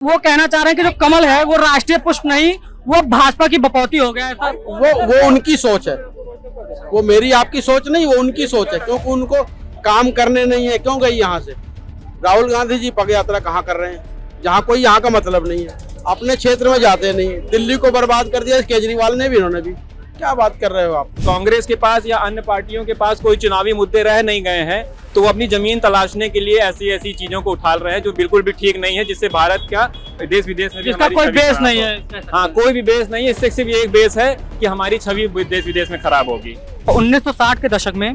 वो कहना चाह रहे हैं कि जो कमल है वो राष्ट्रीय पुष्प नहीं, वो भाजपा की बपौती हो गया है सर। वो उनकी सोच है, वो मेरी आपकी सोच नहीं, वो उनकी सोच है, क्योंकि उनको काम करने नहीं है। क्यों गई यहाँ से? राहुल गांधी जी पग यात्रा कहाँ कर रहे हैं? जहाँ कोई यहाँ का मतलब नहीं है, अपने क्षेत्र में जाते नहीं। दिल्ली को बर्बाद कर दिया केजरीवाल ने भी, इन्होंने भी। क्या बात कर रहे हो आप? कांग्रेस के पास या अन्य पार्टियों के पास कोई चुनावी मुद्दे रह नहीं गए हैं, तो वो अपनी जमीन तलाशने के लिए ऐसी ऐसी चीजों को उठाल रहे हैं जो बिल्कुल भी ठीक नहीं है, जिससे भारत का देश विदेश में भी जिसका कोई बेस नहीं है। हाँ, कोई भी बेस नहीं है। इससे सिर्फ एक बेस है कि हमारी छवि देश विदेश में खराब होगी। 1960 के दशक में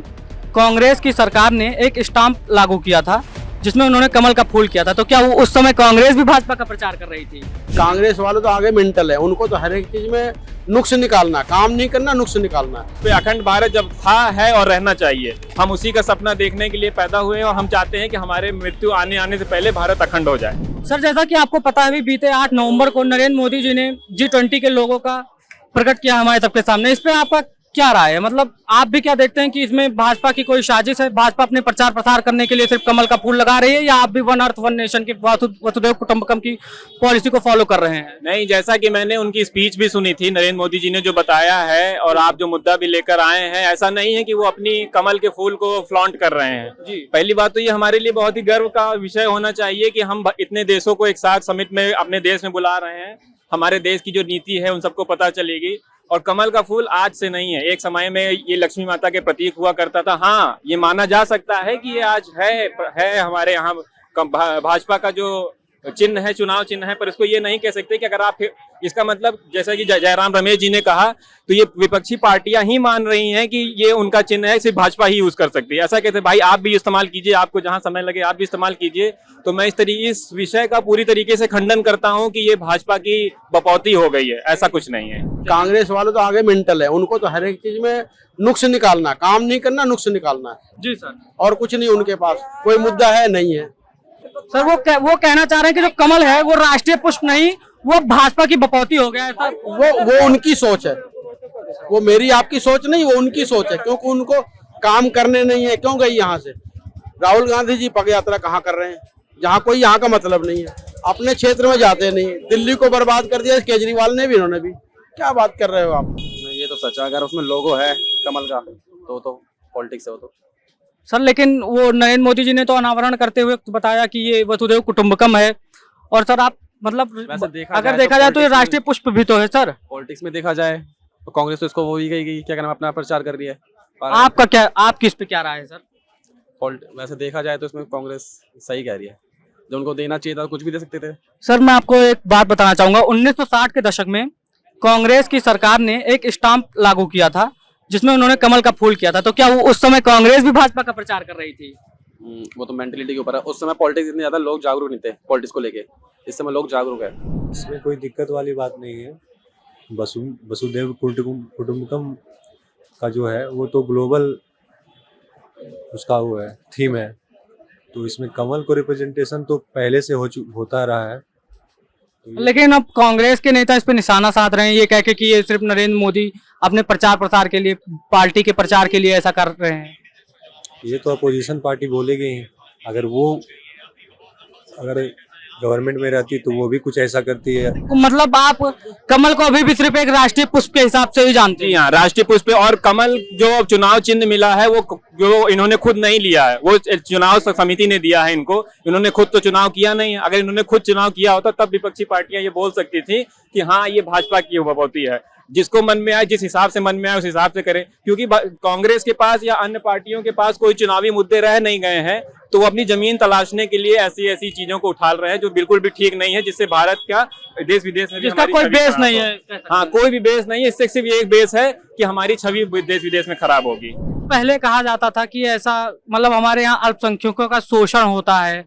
कांग्रेस की सरकार ने एक स्टाम्प लागू किया था जिसमें उन्होंने कमल का फूल किया था। तो क्या वो उस समय कांग्रेस भी भाजपा का प्रचार कर रही थी? कांग्रेस वाले तो आगे मेंटल है, उनको तो हर एक चीज में नुक्स निकालना, काम नहीं करना, नुक्स निकालना। तो अखंड भारत जब था, है और रहना चाहिए। हम उसी का सपना देखने के लिए पैदा हुए हैं और हम चाहते हैं कि हमारे मृत्यु आने से पहले भारत अखंड हो जाए। सर, जैसा कि आपको पता है, बीते 8 नवंबर को नरेंद्र मोदी जी ने G20 के लोगों का प्रकट किया हमारे सबके सामने। इस पे आपका क्या राय है? मतलब आप भी क्या देखते हैं कि इसमें भाजपा की कोई साजिश है? भाजपा अपने प्रचार प्रसार करने के लिए सिर्फ कमल का फूल लगा रही है, या आप भी वन अर्थ वन नेशन की वसुधैव कुटुंबकम की पॉलिसी को फॉलो कर रहे हैं? नहीं, जैसा कि मैंने उनकी स्पीच भी सुनी थी, नरेंद्र मोदी जी ने जो बताया है और आप जो मुद्दा भी लेकर आए हैं, ऐसा नहीं है कि वो अपनी कमल के फूल को फ्लॉन्ट कर रहे हैं जी। पहली बात तो ये हमारे लिए बहुत ही गर्व का विषय होना चाहिए कि हम इतने देशों को एक साथ समिट में अपने देश में बुला रहे हैं। हमारे देश की जो नीति है उन सबको पता चलेगी। और कमल का फूल आज से नहीं है, एक समय में ये लक्ष्मी माता के प्रतीक हुआ करता था। हाँ, ये माना जा सकता है कि ये आज है हमारे यहाँ भाजपा का जो चिन्ह है, चुनाव चिन्ह है, पर इसको ये नहीं कह सकते कि अगर आप इसका मतलब, जैसा कि जयराम रमेश जी ने कहा, तो ये विपक्षी पार्टियां ही मान रही हैं कि ये उनका चिन्ह है, सिर्फ भाजपा ही यूज कर सकती है। ऐसा कहते भाई आप भी इस्तेमाल कीजिए, आपको जहां समय लगे आप भी इस्तेमाल कीजिए। तो मैं इस विषय का पूरी तरीके से खंडन करता हूं कि ये भाजपा की बपौती हो गई है, ऐसा कुछ नहीं है। कांग्रेस वाले तो आगे मेंटल है, उनको तो हर एक चीज में नुक्स निकालना, काम नहीं करना, नुक्स निकालना जी सर। और कुछ नहीं उनके पास, कोई मुद्दा है नहीं है। सर, वो कहना चाह रहे हैं कि जो कमल है वो राष्ट्रीय पुष्प नहीं, वो भाजपा की बपौती हो गया है सर। वो उनकी सोच है, वो मेरी आपकी सोच नहीं, वो उनकी सोच है, क्योंकि उनको काम करने नहीं है। क्यों गई यहाँ से? राहुल गांधी जी पग यात्रा कहाँ कर रहे हैं? जहाँ कोई यहाँ का मतलब नहीं है, अपने क्षेत्र में जाते नहीं। दिल्ली को बर्बाद कर दिया केजरीवाल ने भी, इन्होंने भी। क्या बात कर रहे हो आप? ये तो सच है, अगर उसमें लोगो है कमल का तो पॉलिटिक्स है वो तो। सर, लेकिन वो नरेंद्र मोदी जी ने तो अनावरण करते हुए बताया कि ये वसुधैव कुटुंबकम है। और सर, आप मतलब अगर देखा जाए तो ये राष्ट्रीय पुष्प भी तो है सर। पॉलिटिक्स में देखा जाए तो कांग्रेस तो इसको वो ही कही क्या कहना, अपना प्रचार कर रही है। आपकी इस पे क्या राय है सर? वैसे देखा जाए तो इसमें कांग्रेस सही कह रही है, जो उनको देना चाहिए था कुछ भी दे सकते थे। सर, मैं आपको एक बात बताना चाहूंगा। 1960 के दशक में कांग्रेस की सरकार ने एक स्टाम्प लागू किया था जिसमें उन्होंने कमल का फूल किया था। तो क्या वो उस समय कांग्रेस भी भाजपा का प्रचार कर रही थी? वो तो मेंटलिटी के ऊपर है। उस समय पॉलिटिक्स इतने ज्यादा लोग जागरूक नहीं थे पॉलिटिक्स को लेके, इस समय लोग जागरूक है। इसमें कोई दिक्कत वाली बात नहीं है। वसुधैव कुटुंबकम का जो है वो तो ग्लोबल उसका वो है, थीम है। तो इसमें कमल को रिप्रेजेंटेशन तो पहले से होता रहा है। लेकिन अब कांग्रेस के नेता इस पे निशाना साध रहे हैं, ये कह के कि ये सिर्फ नरेंद्र मोदी अपने प्रचार प्रसार के लिए, पार्टी के प्रचार के लिए ऐसा कर रहे हैं। ये तो अपोजिशन पार्टी बोलेगी ही। अगर गवर्नमेंट में रहती तो वो भी कुछ ऐसा करती है। मतलब आप कमल को अभी भी सिर्फ एक राष्ट्रीय पुष्प के हिसाब से ही जानते हैं? हाँ, राष्ट्रीय पुष्प। और कमल जो चुनाव चिन्ह मिला है वो जो इन्होंने खुद नहीं लिया है, वो चुनाव समिति ने दिया है इनको। इन्होंने खुद तो चुनाव किया नहीं। अगर इन्होंने खुद चुनाव किया होता तब विपक्षी पार्टियां ये बोल सकती थी कि हाँ, ये भाजपा की बपौती है। जिसको मन में आए, जिस हिसाब से मन में आए उस हिसाब से करें, क्योंकि कांग्रेस के पास या अन्य पार्टियों के पास कोई चुनावी मुद्दे रह नहीं गए हैं, तो वो अपनी जमीन तलाशने के लिए ऐसी ऐसी चीजों को उठाल रहे हैं जो बिल्कुल भी ठीक नहीं है, जिससे भारत का देश विदेश में जिसका कोई बेस नहीं है। हाँ, कोई भी बेस नहीं है। इससे सिर्फ एक बेस है कि हमारी छवि देश विदेश में खराब होगी। पहले कहा जाता था कि ऐसा, मतलब हमारे यहाँ अल्पसंख्यकों का शोषण होता है,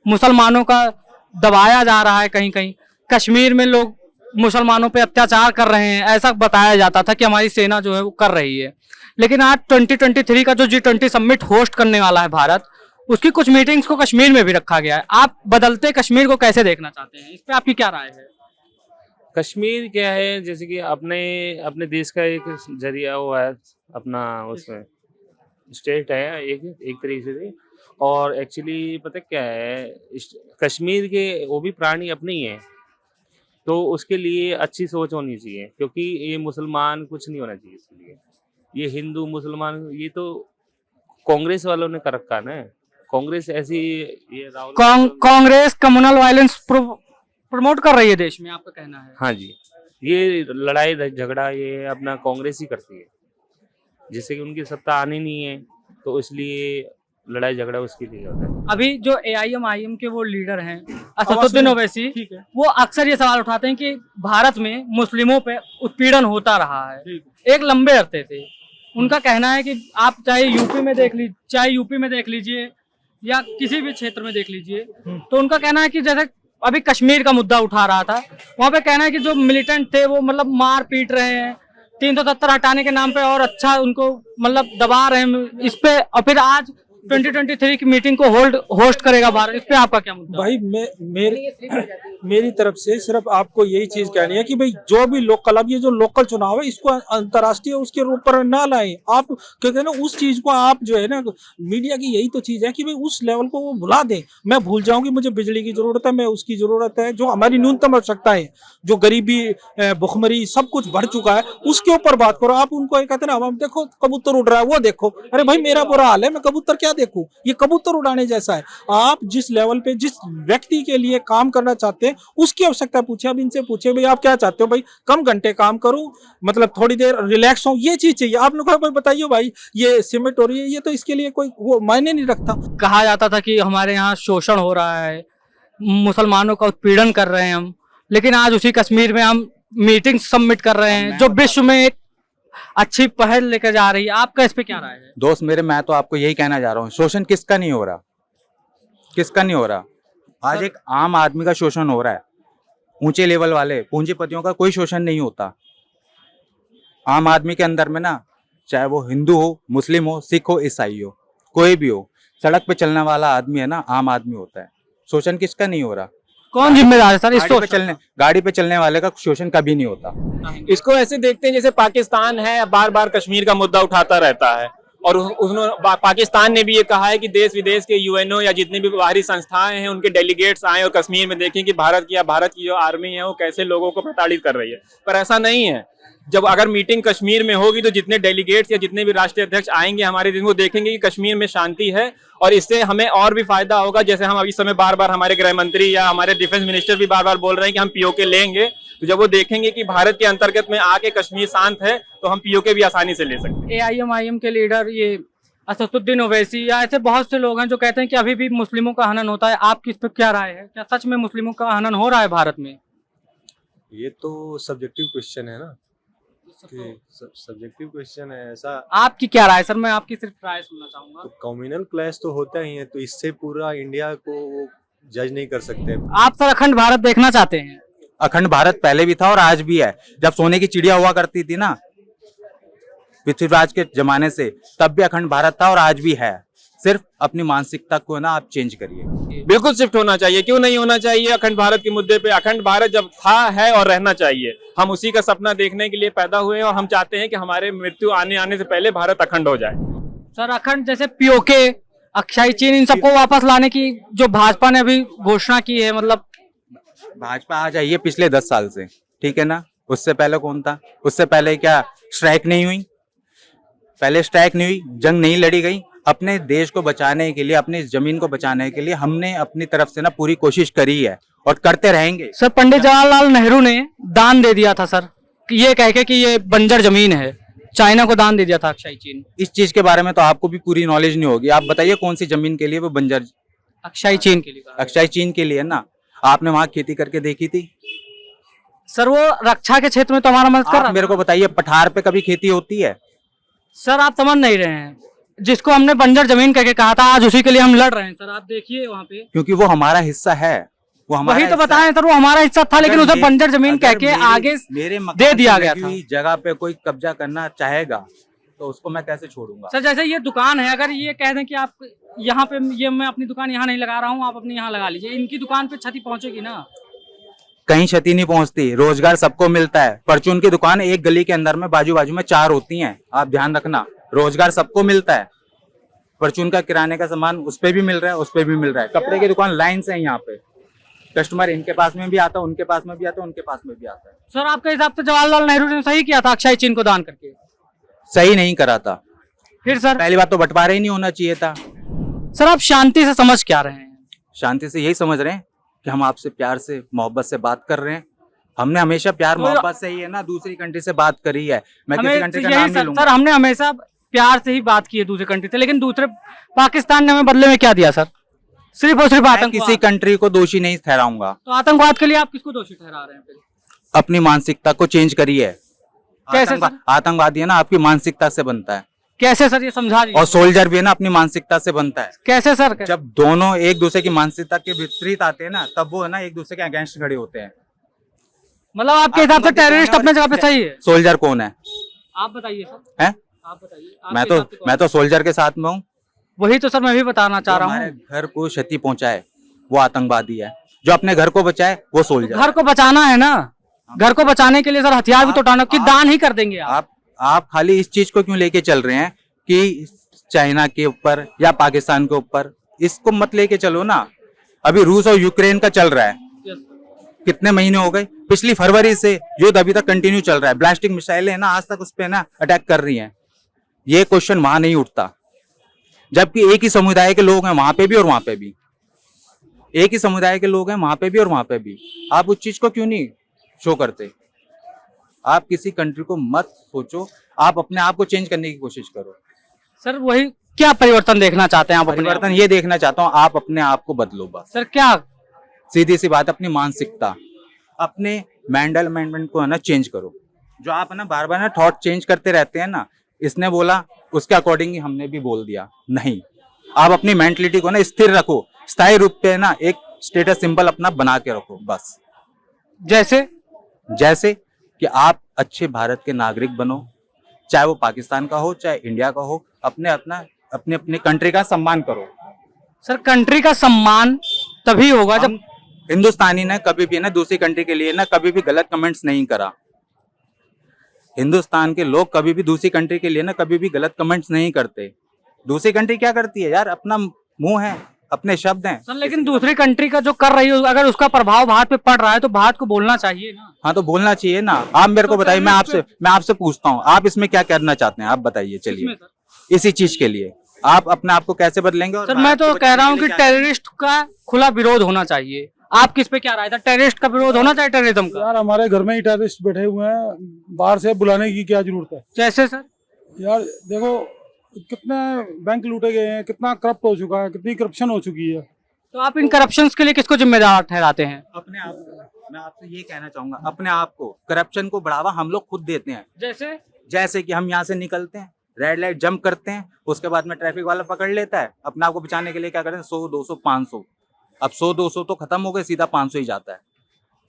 मुसलमानों का दबाया जा रहा है, कहीं कहीं कश्मीर में लोग मुसलमानों पे अत्याचार कर रहे हैं, ऐसा बताया जाता था कि हमारी सेना जो है वो कर रही है। लेकिन आज 2023 का जो G20 समिट होस्ट करने वाला है भारत, उसकी कुछ मीटिंग्स को कश्मीर में भी रखा गया है। आप बदलते कश्मीर को कैसे देखना चाहते हैं? इस पे आपकी क्या राय है? कश्मीर क्या है, जैसे कि अपने देश का एक जरिया वो है, अपना उसमें स्टेट है एक तरीके से। और एक्चुअली पता क्या है, कश्मीर के वो भी प्राणी अपने ही हैं, तो उसके लिए अच्छी सोच होनी चाहिए, क्योंकि ये मुसलमान कुछ नहीं होना चाहिए इसके लिए। ये हिंदू मुसलमान ये तो कांग्रेस वालों ने कर रखा ना। कांग्रेस ऐसी ये Rahul Congress communal violence promote कर रही है देश में, आपका कहना है? हाँ जी, ये लड़ाई झगड़ा ये अपना कांग्रेस ही करती है, जिससे कि उनकी सत्ता आनी नहीं है, तो इसलिए लड़ाई झगड़ा उसके लिए होता है। अभी जो AIM के वो लीडर हैं असदुद्दीन ओवैसी, वो अक्सर ये सवाल उठाते हैं कि भारत में मुस्लिमों पे उत्पीड़न होता रहा है, एक लंबे अरसे थे। उनका कहना है कि आप चाहे यूपी में देख लीजिए या किसी भी क्षेत्र में देख लीजिए, तो उनका कहना है कि जैसे अभी कश्मीर का मुद्दा उठा रहा था, वहाँ पे कहना है कि जो मिलिटेंट थे वो मतलब मार पीट रहे हैं, 370 हटाने के नाम पे, और अच्छा उनको मतलब दबा रहे हैं इस पे, और फिर आज 2023 की मीटिंग को होस्ट करेगा भारत। इस पे आपका क्या मुद्दा? भाई मेरी तरफ से सिर्फ आपको यही चीज कहनी है कि भाई जो भी लोकल, अब ये जो लोकल चुनाव है इसको अंतर्राष्ट्रीय उसके रूप पर ना लाएं आप, क्योंकि ना उस चीज को आप जो है ना, मीडिया की यही तो चीज है कि भाई उस लेवल को वो भुला दें। मैं भूल जाऊंगी मुझे बिजली की जरूरत है, मैं उसकी जरूरत है, जो हमारी न्यूनतम आवश्यकता है, जो गरीबी भुखमरी सब कुछ बढ़ चुका है, उसके ऊपर बात करो। आप उनको कहते ना, हम देखो कबूतर उड़ रहा है, वो देखो, अरे भाई मेरा बुरा हाल है, मैं कबूतर क्या देखूं? ये कबूतर उड़ाने जैसा है। आप जिस लेवल पे जिस व्यक्ति के लिए काम करना चाहते हैं उसकी आवश्यकता पूछे। अब इनसे पूछे भाई आप क्या चाहते हो, भाई कम घंटे काम करूं, मतलब थोड़ी देर रिलैक्स हो, ये चीज चाहिए। आप लोग भाई बताइए भाई ये सिमट हो रही है, ये तो इसके लिए कोई वो मायने नहीं रखता। कहा जाता था कि हमारे यहाँ शोषण हो रहा है, मुसलमानों का उत्पीड़न कर रहे हैं हम, लेकिन आज उसी कश्मीर में हम मीटिंग सबमिट कर रहे हैं जो विश्व में एक अच्छी पहल लेकर जा रही है। आपका इस पे क्या राय है? दोस्त मेरे, मैं तो आपको यही कहना चाह रहा हूँ, शोषण किसका नहीं हो रहा, किसका नहीं हो रहा? आज एक आम आदमी का शोषण हो रहा है, ऊंचे लेवल वाले पूंजीपतियों का कोई शोषण नहीं होता। आम आदमी के अंदर में ना, चाहे वो हिंदू हो, मुस्लिम हो, सिख हो, ईसाई हो, कोई भी हो, सड़क पे चलने वाला आदमी है ना, आम आदमी होता है। शोषण किसका नहीं हो रहा? कौन जिम्मेदार है सर इस गाड़ी पे चलने वाले का शोषण कभी नहीं होता। इसको ऐसे देखते हैं जैसे पाकिस्तान है, बार बार कश्मीर का मुद्दा उठाता रहता है, और पाकिस्तान ने भी ये कहा है कि देश विदेश के UNO या जितनी भी बाहरी संस्थाएं हैं उनके डेलीगेट्स आए और कश्मीर में देखें कि भारत की जो आर्मी है वो कैसे लोगों को प्रताड़ित कर रही है। पर ऐसा नहीं है। जब अगर मीटिंग कश्मीर में होगी तो जितने डेलीगेट्स या जितने भी राष्ट्रीय अध्यक्ष आएंगे हमारे दिन, वो देखेंगे कि कश्मीर में शांति है, और इससे हमें और भी फायदा होगा। जैसे हम अभी समय बार बार हमारे गृह मंत्री या हमारे डिफेंस मिनिस्टर भी बार बार बोल रहे हैं कि हम POK लेंगे, तो जब वो देखेंगे कि भारत के अंतर्गत में आके कश्मीर शांत है तो हम POK भी आसानी से ले सकते हैं। AIM के लीडर ये असदुद्दीन ओवैसी या ऐसे बहुत से लोग हैं जो कहते हैं कि अभी भी मुस्लिमों का हनन होता है। आपकी इस पर क्या राय है? क्या सच में मुस्लिमों का हनन हो रहा है भारत में? ये तो सब्जेक्टिव क्वेश्चन है ना, सब्जेक्टिव क्वेश्चन है ऐसा। आपकी क्या राय सर? मैं आपकी सिर्फ राय सुनना चाहूंगा। तो कम्युनल क्लैश तो होता ही है, तो इससे पूरा इंडिया को वो जज नहीं कर सकते। आप सर अखंड भारत देखना चाहते हैं? अखंड भारत पहले भी था और आज भी है। जब सोने की चिड़िया हुआ करती थी ना पृथ्वीराज के जमाने से, तब भी अखंड भारत था और आज भी है। सिर्फ अपनी मानसिकता को ना आप चेंज करिए। बिल्कुल शिफ्ट होना चाहिए, क्यों नहीं होना चाहिए? अखंड भारत के मुद्दे पे अखंड भारत जब था, है और रहना चाहिए। हम उसी का सपना देखने के लिए पैदा हुए हैं और हम चाहते हैं कि हमारे मृत्यु आने से पहले भारत अखंड हो जाए। सर अखंड जैसे POK, अक्षय चीन, इन सबको वापस लाने की जो भाजपा ने अभी घोषणा की है, मतलब भाजपा आ जाइए पिछले 10 साल से, ठीक है ना? उससे पहले कौन था? उससे पहले क्या स्ट्राइक नहीं हुई? पहले स्ट्राइक नहीं हुई, जंग नहीं लड़ी गई। अपने देश को बचाने के लिए, अपनी जमीन को बचाने के लिए हमने अपनी तरफ से ना पूरी कोशिश करी है और करते रहेंगे। सर पंडित जवाहरलाल नेहरू ने दान दे दिया था सर, ये कह के कि ये बंजर जमीन है, चाइना को दान दे दिया था अक्षय चीन। इस चीज के बारे में तो आपको भी पूरी नॉलेज नहीं होगी। आप बताइए कौन सी जमीन के लिए वो बंजर? अक्षय चीन के लिए। अक्षय चीन के लिए ना। आपने वहां खेती करके देखी थी? सर वो रक्षा के क्षेत्र में तो हमारा मदद कर रहा। मेरे को बताइए, पठार पे कभी खेती होती है? सर आप समझ नहीं रहे हैं, जिसको हमने बंजर जमीन कह के कहा था, आज उसी के लिए हम लड़ रहे हैं सर। आप देखिए वहाँ पे, क्योंकि वो हमारा हिस्सा है, वो हमारा वही तो बताएं सर, वो हमारा हिस्सा था, लेकिन उसे बंजर जमीन कह के आगे मेरे दे दिया गया था। जगह पे कोई कब्जा करना चाहेगा तो उसको मैं कैसे छोड़ूंगा? सर जैसे ये दुकान है, अगर ये कह दें कि आप यहाँ पे, ये मैं अपनी दुकान यहाँ नहीं लगा रहा हूँ, आप अपनी यहाँ लगा लीजिए, इनकी दुकान पे क्षति पहुंचेगी ना? कहीं क्षति नहीं पहुंचती, रोजगार सबको मिलता है। परचून की दुकान एक गली के अंदर में बाजू बाजू में 4 होती हैं, आप ध्यान रखना। रोजगार सबको मिलता है, परचून का किराने का सामान उस पे भी मिल रहा है, उस पे भी मिल रहा है। कपड़े की दुकान लाइन से है यहाँ पे, कस्टमर इनके पास में भी आता है, उनके पास में भी आता है, उनके पास में भी आता है। सर आपके हिसाब से जवाहरलाल नेहरू ने सही किया था अक्षय चिन्ह को दान करके? सही नहीं करा था। फिर सर? पहली बात तो बंटवारा ही नहीं होना चाहिए था। सर आप शांति से समझ क्या रहे हैं? शांति से यही समझ रहे हैं कि हम आपसे प्यार से मोहब्बत से बात कर रहे हैं। हमने हमेशा प्यार तो मोहब्बत से ही है ना दूसरी कंट्री से बात करी है। मैं किसी हमें कंट्री का यही नाम नहीं सर, लूंगा। सर हमने हमेशा प्यार से ही बात की है दूसरे कंट्री से, लेकिन दूसरे पाकिस्तान ने हमें बदले में क्या दिया सर? सिर्फ और सिर्फ मैं आतंकवाद। किसी कंट्री को दोषी नहीं ठहराऊंगा। तो आतंकवाद के लिए आप किसको दोषी ठहरा रहे हैं फिर? अपनी मानसिकता को चेंज करिए। कैसे सर? आतंकवादी है ना आपकी मानसिकता से बनता है, कैसे सर ये समझा दीजिए। और सोल्जर भी है ना अपनी मानसिकता से बनता है। कैसे सर? जब दोनों एक दूसरे की मानसिकता के विपरीत आते हैं ना, तब वो है ना एक दूसरे के अगेंस्ट खड़े होते हैं। मतलब आपके हिसाब से टेररिस्ट अपने जगह पे सही है? सोल्जर कौन है? आप बताइए सर। हैं? आप बताइए। आपके हिसाब से कौन मैं तो सोल्जर के साथ में हूँ। वही तो सर मैं भी बताना चाह रहा हमारे हूँ। घर को क्षति पहुंचाए वो आतंकवादी है, जो अपने घर को बचाए वो सोल्जर। घर को बचाना है ना, घर को बचाने के लिए सर हथियार भी तो उठाना कि दान ही कर देंगे आप? आप खाली इस चीज को क्यों लेके चल रहे हैं कि चाइना के ऊपर या पाकिस्तान के ऊपर? इसको मत लेके चलो ना। अभी रूस और यूक्रेन का चल रहा है, कितने महीने हो गए? पिछली फरवरी से युद्ध अभी तक कंटिन्यू चल रहा है। ब्लास्टिक मिसाइलें ना आज तक उस पे ना अटैक कर रही हैं। ये क्वेश्चन वहां नहीं उठता, जबकि एक ही समुदाय के लोग हैं वहां पे भी और वहां पे भी। एक ही समुदाय के लोग हैं वहां पे भी और वहां पे भी। आप उस चीज को क्यों नहीं शो करते? आप किसी कंट्री को मत सोचो, आप अपने आप को चेंज करने की कोशिश करो। सर वही क्या परिवर्तन देखना चाहते हैं आप? अपने परिवर्तन ये देखना चाहता हूँ, आप अपने आप को बदलो बस। सर क्या? सीधी सी बात, अपनी मानसिकता, अपने मेंटल अमेंडमेंट को है ना चेंज करो। जो आप है ना बार बार ना थॉट चेंज करते रहते हैं ना, इसने बोला उसके अकॉर्डिंग ही हमने भी बोल दिया, नहीं। आप अपनी मेंटलिटी को ना स्थिर रखो, स्थायी रूप पे ना एक स्टेटस सिंबल अपना बना के रखो बस। जैसे कि आप अच्छे भारत के नागरिक बनो, चाहे वो पाकिस्तान का हो चाहे इंडिया का हो। अपने कंट्री का सम्मान करो। सर कंट्री का सम्मान तभी होगा जब हिंदुस्तानी ने कभी भी ना दूसरी कंट्री के लिए ना कभी भी गलत कमेंट्स नहीं करा। हिंदुस्तान के लोग कभी भी दूसरी कंट्री के लिए ना कभी भी गलत कमेंट्स नहीं करते। दूसरी कंट्री क्या करती है यार? अपना मुंह है, अपने शब्द हैं। सर लेकिन दूसरी कंट्री का जो कर रही है, अगर उसका प्रभाव भारत पे पड़ रहा है तो भारत को बोलना चाहिए ना। हाँ तो बोलना चाहिए ना। आप मेरे को बताइए, मैं आपसे पूछता हूँ, आप इसमें क्या करना चाहते हैं? आप बताइए। चलिए इसी चीज के लिए आप अपने आप को कैसे बदलेंगे? और सर मैं तो कह रहा हूँ कि टेररिस्ट का खुला विरोध होना चाहिए। आप किस पे क्या राय था? टेररिस्ट का विरोध होना चाहिए टेररिज्म का? यार हमारे घर में ही टेररिस्ट बैठे हुए हैं, बाहर से बुलाने की क्या जरूरत है? जैसे सर? यार देखो कितने बैंक लूटे गए हैं, कितना करप्ट हो चुका है, कितनी करप्शन हो चुकी है। तो आप इन करप्शन के लिए किसको जिम्मेदार ठहराते हैं? अपने आप को। मैं आपसे ये कहना चाहूंगा, अपने आप को। करप्शन को बढ़ावा हम लोग खुद देते हैं। जैसे कि हम यहाँ से निकलते हैं, रेड लाइट जंप करते हैं, उसके बाद में ट्रैफिक वाला पकड़ लेता है, अपने आप को बचाने के लिए क्या करते हैं 100, 200, 500। अब 100, 200 तो खत्म हो गए, सीधा 500 ही जाता है।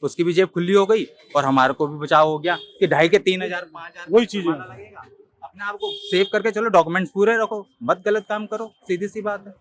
उसकी भी जेब खुली हो गई और हमारे को भी बचाव हो गया कि 2,500 के 3,000, 5,000 वही चीज है। लगेगा। अपने आप को सेव करके चलो, डॉक्यूमेंट्स पूरे रखो, मत गलत काम करो, सीधी सी बात है।